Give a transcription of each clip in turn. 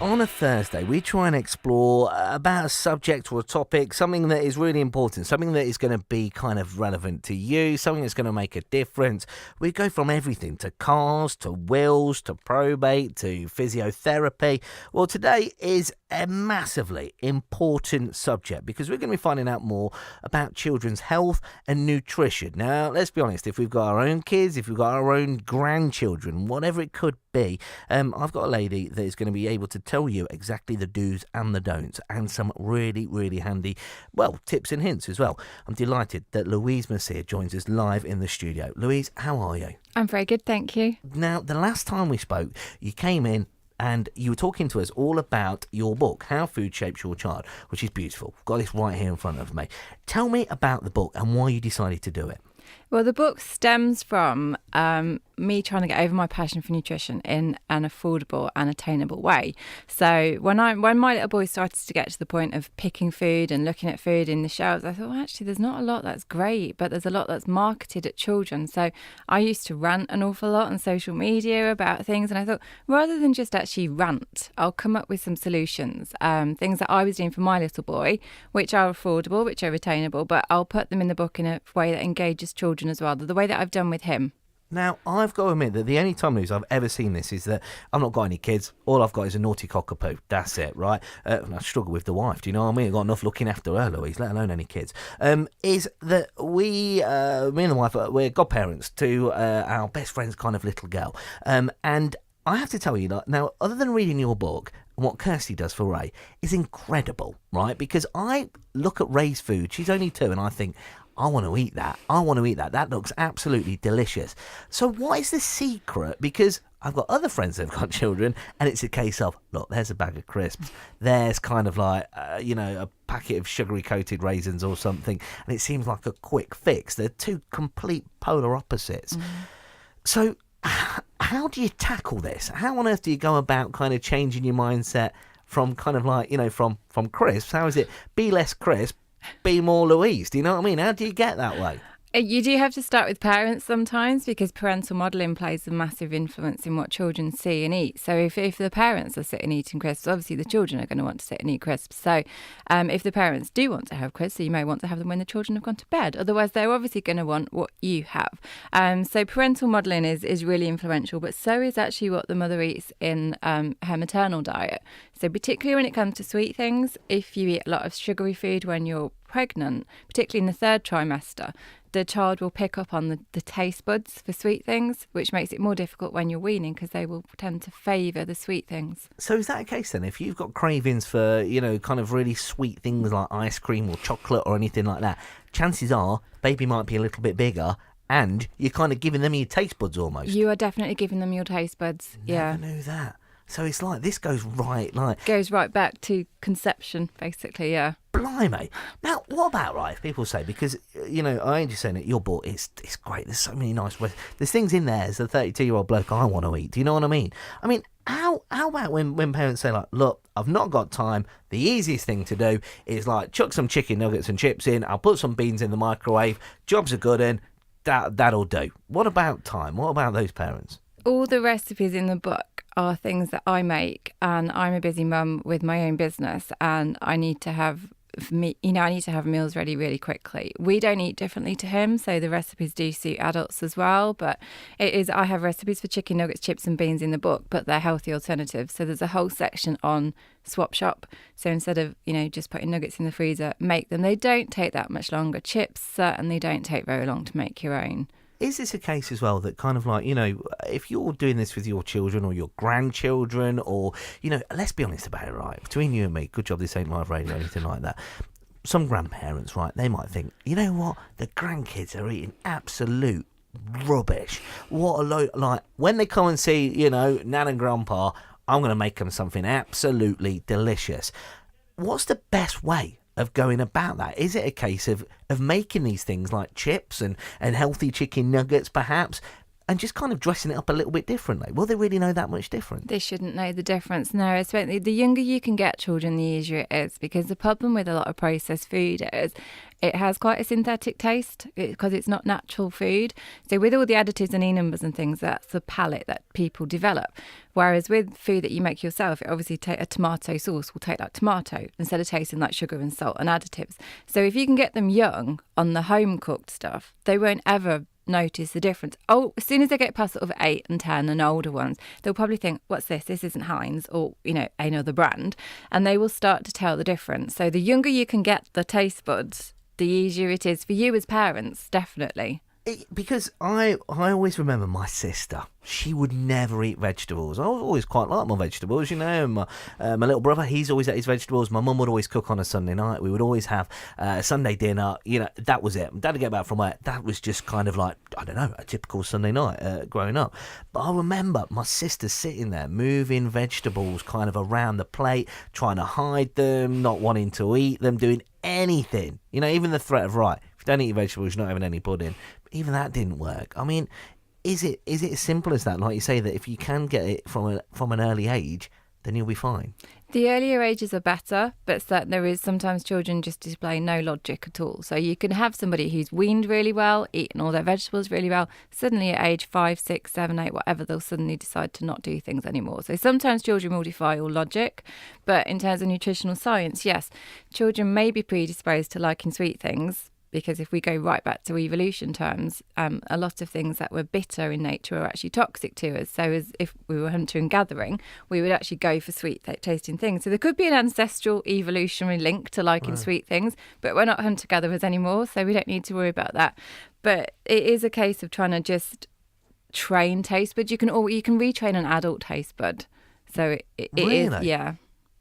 on a Thursday, we try and explore about a subject or a topic, something that is really important, something that is going to be kind of relevant to you, something that's going to make a difference. We go from everything to cars, to wills, to probate, to physiotherapy. Well, today is a massively important subject because we're going to be finding out more about children's health and nutrition. Now, let's be honest, if we've got our own kids, if we've got our own grandchildren, whatever it could be, I've got a lady that is going to be able to tell you exactly the do's and the don'ts and some really, really handy, well, tips and hints as well. I'm delighted that Louise Mercier joins us live in the studio. Louise, how are you? I'm very good, thank you. Now, the last time we spoke, you came in and you were talking to us all about your book, How Food Shapes Your Child, which is beautiful. I've got this right here in front of me. Tell me about the book and why you decided to do it. Well, the book stems from me trying to get over my passion for nutrition in an affordable and attainable way. So when my little boy started to get to the point of picking food and looking at food in the shelves, I thought, well, actually, there's not a lot that's great, but there's a lot that's marketed at children. So I used to rant an awful lot on social media about things, and I thought, rather than just actually rant, I'll come up with some solutions, things that I was doing for my little boy, which are affordable, which are attainable, but I'll put them in the book in a way that engages children as well, the way that I've done with him. Now, I've got to admit that the only time, Louise, I've ever seen this is that I've not got any kids. All I've got is a naughty cockapoo. That's it, right? And I struggle with the wife. Do you know what I mean? I've got enough looking after her, Louise, let alone any kids. Is that me and the wife, we're godparents to our best friend's kind of little girl. And I have to tell you, now, other than reading your book, what Kirsty does for Ray is incredible, right? Because I look at Ray's food. She's only 2, and I think, I want to eat that. I want to eat that. That looks absolutely delicious. So what is the secret? Because I've got other friends that have got children, and it's a case of, look, there's a bag of crisps. There's kind of like, a packet of sugary coated raisins or something, and it seems like a quick fix. They're two complete polar opposites. So how do you tackle this? How on earth do you go about kind of changing your mindset from kind of like, from crisps? How is it be less crisp, be more Louise? Do you know what I mean? How do you get that way? You do have to start with parents sometimes, because parental modelling plays a massive influence in what children see and eat. So if the parents are sitting eating crisps, obviously the children are going to want to sit and eat crisps. So if the parents do want to have crisps, so you may want to have them when the children have gone to bed. Otherwise, they're obviously going to want what you have. So parental modelling is really influential, but so is actually what the mother eats in her maternal diet. So particularly when it comes to sweet things, if you eat a lot of sugary food when you're pregnant, particularly in the 3rd trimester, the child will pick up on the taste buds for sweet things, which makes it more difficult when you're weaning because they will tend to favour the sweet things. So is that a case then? If you've got cravings for, kind of really sweet things like ice cream or chocolate or anything like that, chances are baby might be a little bit bigger and you're kind of giving them your taste buds almost. You are definitely giving them your taste buds, yeah. Never knew that. So it's like, this goes right back to conception, basically, yeah. Blimey. Now, what about, right, if people say, because, I ain't just saying it, your book, it's great, there's so many nice ways. There's things in there as a 32-year-old bloke I want to eat. Do you know what I mean? I mean, how about when parents say, like, look, I've not got time, the easiest thing to do is, like, chuck some chicken nuggets and chips in, I'll put some beans in the microwave, job's a good one, that'll do. What about time? What about those parents? All the recipes in the book are things that I make, and I'm a busy mum with my own business, and I need to have meals ready really quickly. We don't eat differently to him, so the recipes do suit adults as well, but I have recipes for chicken nuggets, chips and beans in the book, but they're healthy alternatives. So there's a whole section on swap shop. So instead of, just putting nuggets in the freezer, make them. They don't take that much longer. Chips certainly don't take very long to make your own. Is this a case as well that kind of like, if you're doing this with your children or your grandchildren or, let's be honest about it, right? Between you and me, good job this ain't live radio or anything like that. Some grandparents, right, they might think, you know what? The grandkids are eating absolute rubbish. What a load, like, when they come and see, Nan and Grandpa, I'm going to make them something absolutely delicious. What's the best way of going about that? Is it a case of making these things like chips and healthy chicken nuggets perhaps and just kind of dressing it up a little bit differently. Will they really know that much difference? They shouldn't know the difference. No, especially the younger you can get children, the easier it is, because the problem with a lot of processed food is it has quite a synthetic taste because it's not natural food. So with all the additives and E-numbers and things, that's the palate that people develop. Whereas with food that you make yourself, it obviously a tomato sauce will taste like tomato instead of tasting like sugar and salt and additives. So if you can get them young on the home cooked stuff, they won't ever notice the difference. Oh, as soon as they get past sort of 8 and 10 and older ones, they'll probably think, what's this? This isn't Heinz or, another brand. And they will start to tell the difference. So the younger you can get the taste buds, the easier it is for you as parents, definitely. Because I always remember my sister. She would never eat vegetables. I always quite like my vegetables, My little brother, he's always ate his vegetables. My mum would always cook on a Sunday night. We would always have Sunday dinner. That was it. Dad would get back from work. That was just kind of like, I don't know, a typical Sunday night growing up. But I remember my sister sitting there, moving vegetables kind of around the plate, trying to hide them, not wanting to eat them, doing anything. Even the threat of, right, if you don't eat your vegetables, you're not having any pudding. Even that didn't work. I mean, is it as simple as that? Like you say, that if you can get it from an early age, then you'll be fine. The earlier ages are better, but there is sometimes children just display no logic at all. So you can have somebody who's weaned really well, eaten all their vegetables really well. Suddenly at age 5, 6, 7, 8, whatever, they'll suddenly decide to not do things anymore. So sometimes children will defy all logic. But in terms of nutritional science, yes, children may be predisposed to liking sweet things. Because if we go right back to evolution terms, a lot of things that were bitter in nature are actually toxic to us. So as if we were hunter and gathering, we would actually go for sweet tasting things. So there could be an ancestral evolutionary link to liking sweet things, but we're not hunter gatherers anymore, so we don't need to worry about that. But it is a case of trying to just train taste buds. You can retrain an adult taste bud. So it really? is, yeah.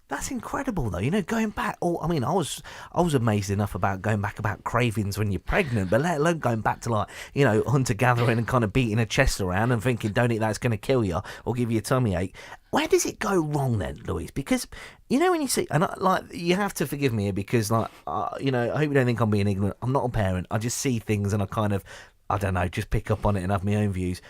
That's incredible, though. Going back. I was amazed enough about going back about cravings when you're pregnant, but let alone going back to hunter gathering and kind of beating a chest around and thinking, don't eat that, it's going to kill you or give you a tummy ache. Where does it go wrong then, Louise? Because when you see, and you have to forgive me here because I hope you don't think I'm being ignorant. I'm not a parent. I just see things and I kind of, I don't know, just pick up on it and have my own views.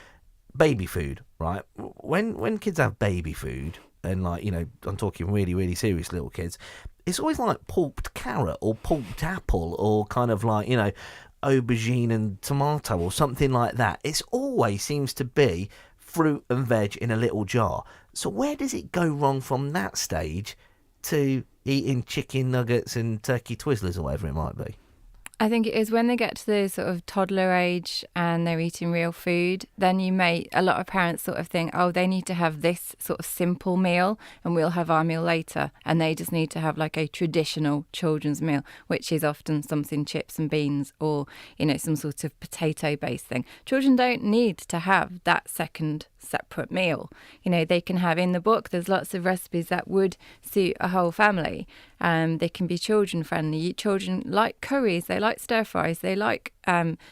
Baby food, right? When kids have baby food. And I'm talking really, really serious little kids. It's always like pulped carrot or pulped apple or kind of like, aubergine and tomato or something like that. It always seems to be fruit and veg in a little jar. So where does it go wrong from that stage to eating chicken nuggets and turkey Twizzlers or whatever it might be? I think it is when they get to the sort of toddler age and they're eating real food, then a lot of parents sort of think, oh, they need to have this sort of simple meal and we'll have our meal later. And they just need to have like a traditional children's meal, which is often something chips and beans or, some sort of potato-based thing. Children don't need to have that second separate meal. They can have in the book, there's lots of recipes that would suit a whole family. They can be children friendly. Children like curries, they like stir fries, they like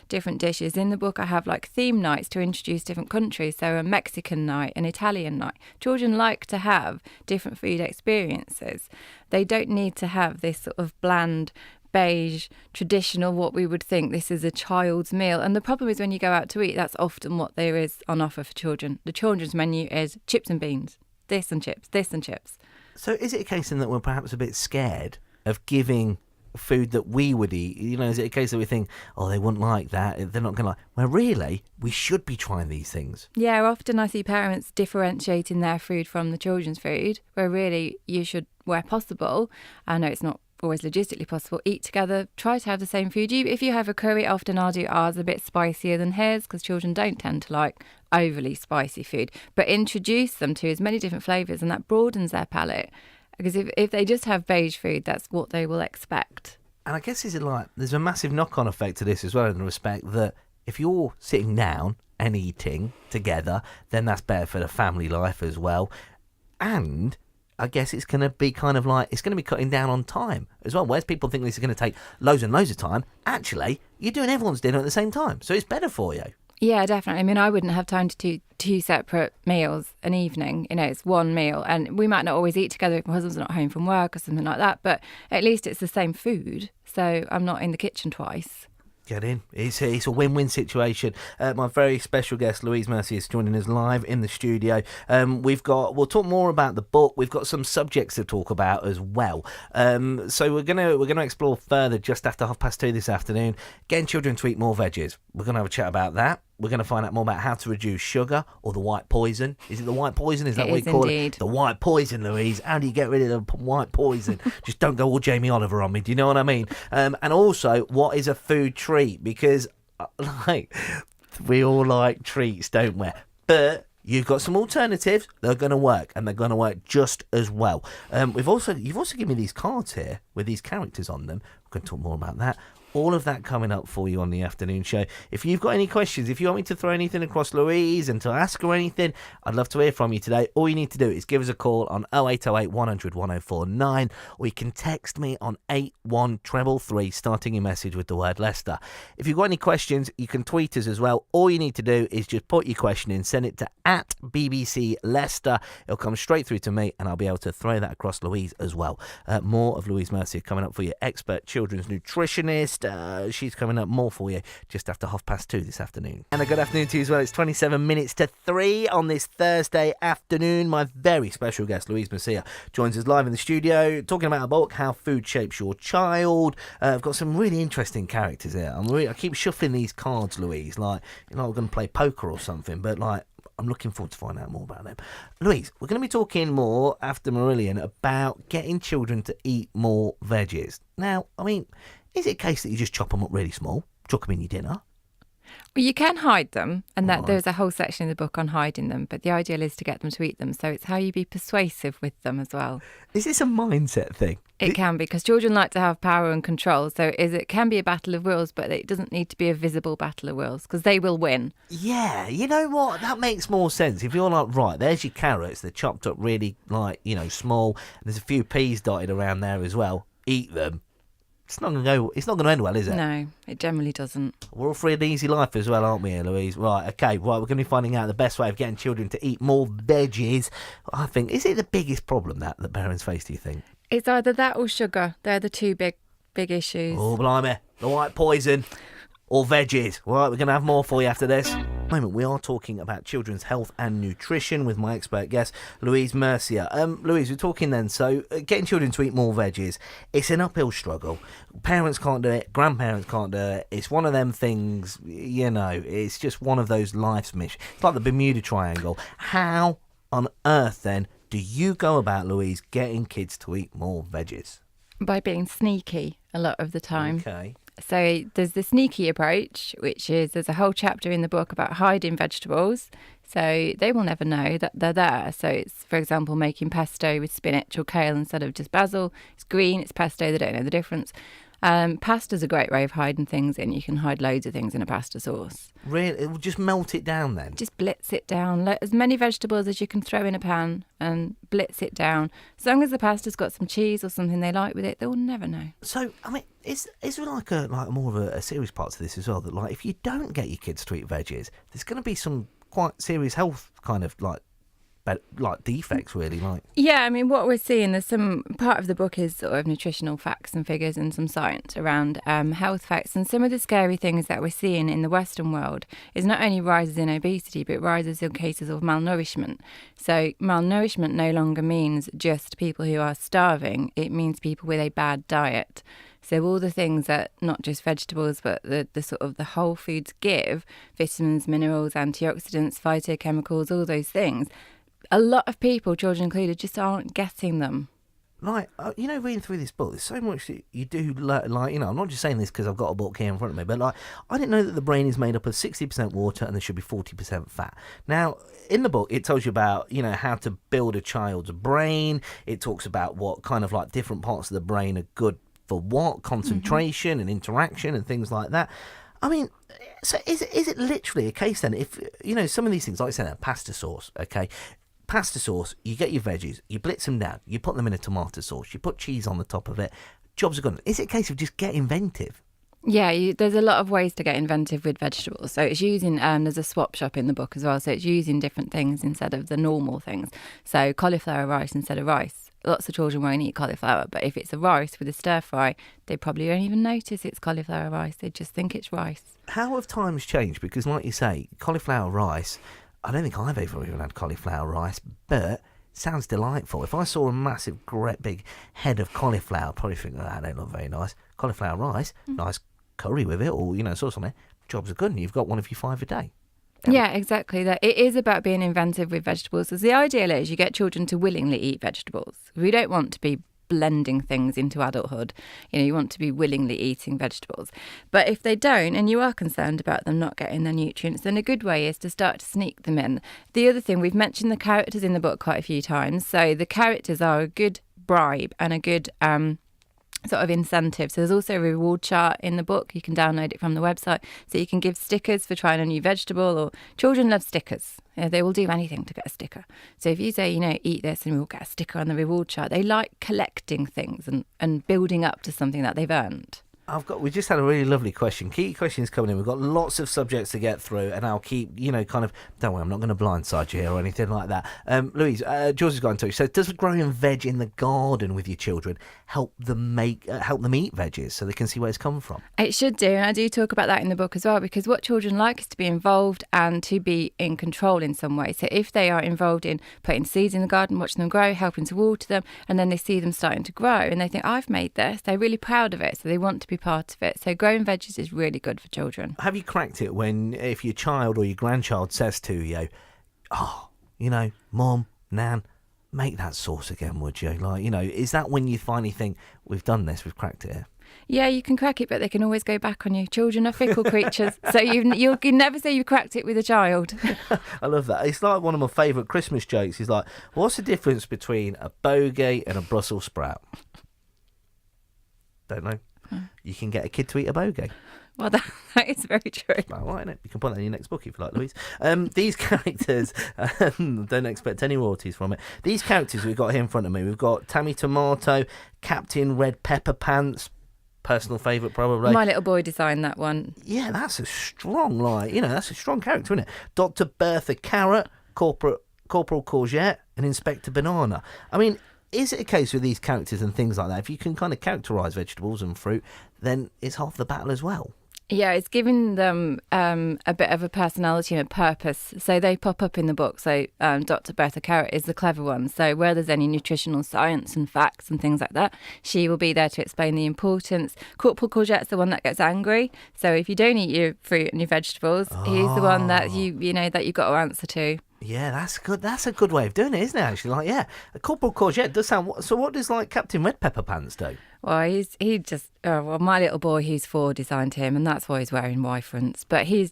different dishes. In the book I have like theme nights to introduce different countries, so a Mexican night, an Italian night. Children like to have different food experiences. They don't need to have this sort of bland beige, traditional, what we would think this is a child's meal. And the problem is when you go out to eat, that's often what there is on offer for children. The children's menu is chips and beans, this and chips, this and chips. So is it a case then that we're perhaps a bit scared of giving food that we would eat? Is it a case that we think, oh, they wouldn't like that, they're not going to like... Well, really, we should be trying these things. Yeah, often I see parents differentiating their food from the children's food, where really you should, where possible, I know it's not always logistically possible, eat together, try to have the same food. If you have a curry, often I'll do ours a bit spicier than his because children don't tend to like overly spicy food, but introduce them to as many different flavours and that broadens their palate, because if they just have beige food, that's what they will expect. And I guess there's a massive knock-on effect to this as well, in the respect that if you're sitting down and eating together, then that's better for the family life as well. And I guess it's going to be kind of like, it's going to be cutting down on time as well. Whereas people think this is going to take loads and loads of time, actually, you're doing everyone's dinner at the same time. So it's better for you. Yeah, definitely. I mean, I wouldn't have time to do two separate meals an evening. It's one meal. And we might not always eat together if my husband's not home from work or something like that. But at least it's the same food. So I'm not in the kitchen twice. Get in. It's a win-win situation. My very special guest, Louise Mercier, is joining us live in the studio. We'll talk more about the book. We've got some subjects to talk about as well. So we're gonna explore further just after 2:30 this afternoon. Getting children to eat more veggies. We're gonna have a chat about that. We're going to find out more about how to reduce sugar or the white poison. Is it the white poison? Is that what you call it? The white poison, Louise. How do you get rid of the white poison? Just don't go all Jamie Oliver on me. Do you know what I mean? And also, what is a food treat? Because, we all like treats, don't we? But you've got some alternatives. They're going to work, and they're going to work just as well. You've also given me these cards here with these characters on them. We're going to talk more about that. All of that coming up for you on the afternoon show. If you've got any questions, if you want me to throw anything across Louise and to ask her anything, I'd love to hear from you today. All you need to do is give us a call on 0808 100 1049, or you can text me on 81333, starting your message with the word Leicester. If you've got any questions, you can tweet us as well. All you need to do is just put your question in, send it to @BBC Leicester. It'll come straight through to me, and I'll be able to throw that across Louise as well. More of Louise Mercier coming up for you, expert children's nutritionist. She's coming up more for you just after 2:30 this afternoon. And a good afternoon to you as well. It's 27 minutes to 3 on this Thursday afternoon. My very special guest, Louise Mercier, joins us live in the studio, talking about a book, How Food Shapes Your Child. I've got some really interesting characters here. I keep shuffling these cards, Louise, like, we're going to play poker or something, but I'm looking forward to finding out more about them. Louise, we're going to be talking more after Marillion about getting children to eat more veggies. Now, is it a case that you just chop them up really small, chuck them in your dinner? Well, you can hide them, and there's a whole section in the book on hiding them, but the ideal is to get them to eat them, so it's how you be persuasive with them as well. Is this a mindset thing? It can be, because children like to have power and control, so it can be a battle of wills, but it doesn't need to be a visible battle of wills, because they will win. Yeah, you know what? That makes more sense. If you're like, right, there's your carrots, they're chopped up really, small, and there's a few peas dotted around there as well, eat them. It's not going to end well, is it? No, it generally doesn't. We're all free an easy life as well, aren't we, Louise? Right, okay, we're going to be finding out the best way of getting children to eat more veggies. I think, is it the biggest problem that parents face, do you think? It's either that or sugar. They're the two big issues. Oh, blimey. The white poison or veggies. Right, we're going to have more for you after this. Moment, we are talking about children's health and nutrition with my expert guest, Louise Mercier. Louise, we're talking then, so getting children to eat more veggies, it's an uphill struggle. Parents can't do it, grandparents can't do it. It's one of them things, it's just one of those life's missions. It's like the Bermuda Triangle. How on earth, then, do you go about, Louise, getting kids to eat more veggies? By being sneaky a lot of the time. Okay. So there's the sneaky approach, which is there's a whole chapter in the book about hiding vegetables. So they will never know that they're there. So it's, for example, making pesto with spinach or kale instead of just basil. It's green, it's pesto, they don't know the difference. Pasta's a great way of hiding things in. You can hide loads of things in a pasta sauce. Really? It will just melt it down then? Just blitz it down. As many vegetables as you can throw in a pan and blitz it down. As long as the pasta's got some cheese or something they like with it, they'll never know. So, is there like more of a serious part to this as well? That if you don't get your kids to eat veggies, there's going to be some quite serious health kind of defects, really. Yeah, what we're seeing, there's some part of the book is sort of nutritional facts and figures and some science around health facts, and some of the scary things that we're seeing in the Western world is not only rises in obesity but rises in cases of malnourishment. So malnourishment no longer means just people who are starving, it means people with a bad diet. So all the things that not just vegetables but the sort of the whole foods give, vitamins, minerals, antioxidants, phytochemicals, all those things, a lot of people, children included, just aren't getting them. Reading through this book, there's so much that you do, I'm not just saying this because I've got a book here in front of me, but I didn't know that the brain is made up of 60% water and there should be 40% fat. Now, in the book, it tells you about, how to build a child's brain. It talks about what kind of different parts of the brain are good for what, concentration and interaction and things like that. So is it literally a case then, if, some of these things, like I said, pasta sauce, okay? Pasta sauce, you get your veggies, you blitz them down, you put them in a tomato sauce, you put cheese on the top of it, jobs are gone. Is it a case of just get inventive? Yeah, there's a lot of ways to get inventive with vegetables. So it's using, there's a swap shop in the book as well, so it's using different things instead of the normal things. So cauliflower rice instead of rice. lots of children won't eat cauliflower, but if it's a rice with a stir fry, they probably won't even notice it's cauliflower rice. They just think it's rice. How have times changed? Because like you say, cauliflower rice, I don't think I've ever even had cauliflower rice, but sounds delightful. If I saw a massive, great big head of cauliflower, I'd probably think, that don't look very nice. Cauliflower rice, nice curry with it, or, sort of something. Jobs are good, and you've got one of your 5 a day. Yeah, exactly. That it is about being inventive with vegetables. Because the ideal is you get children to willingly eat vegetables. We don't want to be blending things into adulthood. You want to be willingly eating vegetables. But if they don't, and you are concerned about them not getting their nutrients, then a good way is to start to sneak them in. The other thing, we've mentioned the characters in the book quite a few times. So the characters are a good bribe and a good sort of incentive. So there's also a reward chart in the book. You can download it from the website. So you can give stickers for trying a new vegetable, or children love stickers. They will do anything to get a sticker. So if you say, eat this and we'll get a sticker on the reward chart, they like collecting things and building up to something that they've earned. We just had a really lovely question. Keep your questions coming in. We've got lots of subjects to get through, and I'll keep, don't worry, I'm not going to blindside you here or anything like that. Louise, George has got in touch. So does growing veg in the garden with your children help them eat veggies so they can see where it's come from? It should do, and I do talk about that in the book as well, because what children like is to be involved and to be in control in some way. So if they are involved in putting seeds in the garden, watching them grow, helping to water them, and then they see them starting to grow and they think, I've made this, they're really proud of it, so they want to be part of it. So growing veggies is really good for children. Have you cracked it if your child or your grandchild says to you, Mum, Nan, make that sauce again, would you? Is that when you finally think, we've done this, we've cracked it here? Yeah, you can crack it, but they can always go back on you. Children are fickle creatures, so you can never say you cracked it with a child. I love that. It's like one of my favourite Christmas jokes. It's like, what's the difference between a bogey and a Brussels sprout? Don't know. You can get a kid to eat a bogey. Well, that is very true. All right, isn't it? You can put that in your next book if you like, Louise. These characters, don't expect any royalties from it. These characters we've got here in front of me, we've got Tammy Tomato, Captain Red Pepper Pants, personal favourite probably. My little boy designed that one. Yeah, that's a strong, that's a strong character, isn't it? Dr. Bertha Carrot, Corporal Courgette, and Inspector Banana. I mean, is it a case with these characters and things like that, if you can kind of characterise vegetables and fruit, then it's half the battle as well? Yeah, it's giving them a bit of a personality and a purpose. So they pop up in the book. So Dr. Bertha Carrot is the clever one. So where there's any nutritional science and facts and things like that, she will be there to explain the importance. Corporal Courgette's the one that gets angry. So if you don't eat your fruit and your vegetables, he's the one that that you've got to answer to. Yeah, that's good. That's a good way of doing it, isn't it? Actually, Corporal Courgette does sound. So, what does Captain Red Pepper Pants do? Well, my little boy, he's 4, designed him, and that's why he's wearing Y fronts. But he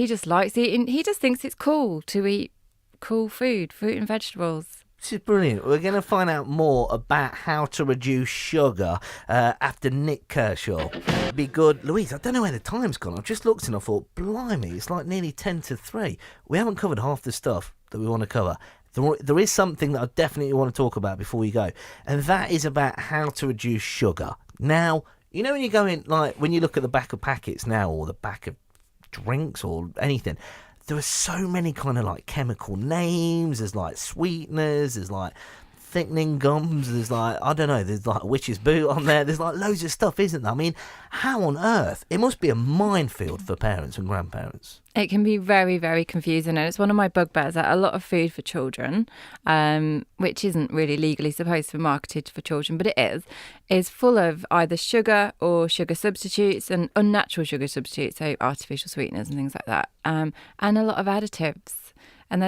just likes eating. He just thinks it's cool to eat cool fruit and vegetables. This is brilliant. We're going to find out more about how to reduce sugar after Nick Kershaw. Be good. Louise, I don't know where the time's gone. I've just looked and I thought, blimey, it's like nearly 10 to 3. We haven't covered half the stuff that we want to cover. There is something that I definitely want to talk about before we go, and that is about how to reduce sugar. Now, when you go in, when you look at the back of packets now, or the back of drinks or anything, there are so many kind of chemical names. There's sweeteners, there's thickening gums, there's I don't know, there's a witch's boot on there, there's loads of stuff, isn't there? I mean, how on earth? It must be a minefield for parents and grandparents. It can be very, very confusing, and it's one of my bugbears that a lot of food for children, which isn't really legally supposed to be marketed for children, but it is full of either sugar or sugar substitutes and unnatural sugar substitutes, so artificial sweeteners and things like that, and a lot of additives. And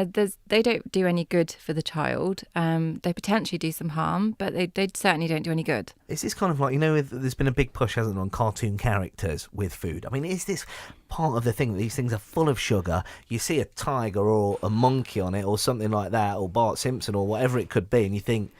they don't do any good for the child. They potentially do some harm, but they certainly don't do any good. Is this kind of there's been a big push, hasn't there, on cartoon characters with food? I mean, is this part of the thing that these things are full of sugar? You see a tiger or a monkey on it or something like that, or Bart Simpson or whatever it could be, and you think,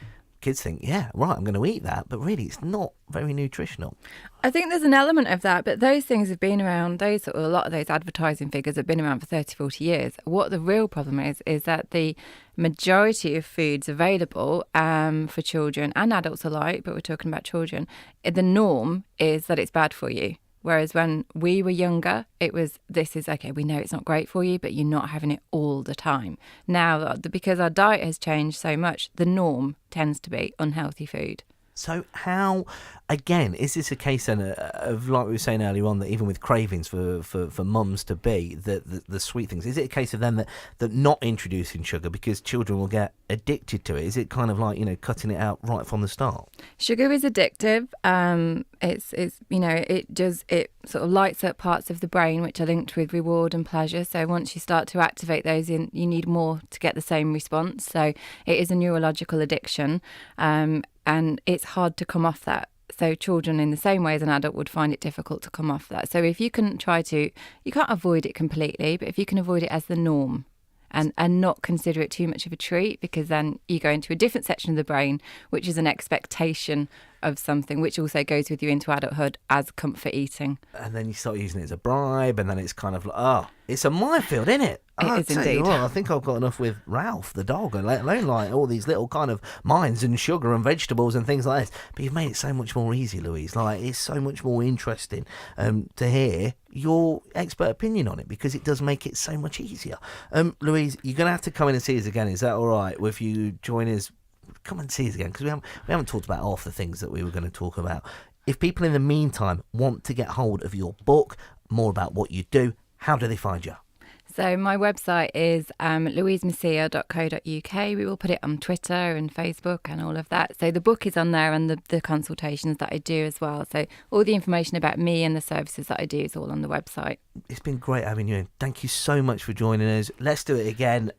kids think, yeah, right, I'm going to eat that, but really it's not very nutritional. I think there's an element of that, but those things have been around, a lot of those advertising figures have been around for 30, 40 years. What the real problem is that the majority of foods available for children and adults alike, but we're talking about children, the norm is that it's bad for you. Whereas when we were younger, it was, this is okay, we know it's not great for you, but you're not having it all the time. Now, because our diet has changed so much, the norm tends to be unhealthy food. So how, again, is this a case then of, like we were saying earlier on, that even with cravings for mums to be, the sweet things, is it a case of them that not introducing sugar because children will get addicted to it? Is it kind of like, cutting it out right from the start? Sugar is addictive. It sort of lights up parts of the brain which are linked with reward and pleasure. So once you start to activate those, you need more to get the same response. So it is a neurological addiction. And it's hard to come off that. So children, in the same way as an adult, would find it difficult to come off that. So if you can you can't avoid it completely, but if you can avoid it as the norm and not consider it too much of a treat, because then you go into a different section of the brain, which is an expectation of something, which also goes with you into adulthood as comfort eating. And then you start using it as a bribe, and then it's kind of like, it's a minefield, isn't it? It is indeed. I think I've got enough with Ralph the dog, and let alone like all these little kind of mines and sugar and vegetables and things like this. But you've made it so much more easy, Louise. Like, it's so much more interesting to hear your expert opinion on it, because it does make it so much easier. Louise, you're going to have to come in and see us again. Is that all right with you join us? Come and see us again, because we haven't talked about half the things that we were going to talk about. If people in the meantime want to get hold of your book, more about what you do, how do they find you? So my website is louisemessiah.co.uk. We will put it on Twitter and Facebook and all of that. So the book is on there, and the consultations that I do as well. So all the information about me and the services that I do is all on the website. It's been great having you in. Thank you so much for joining us. Let's do it again.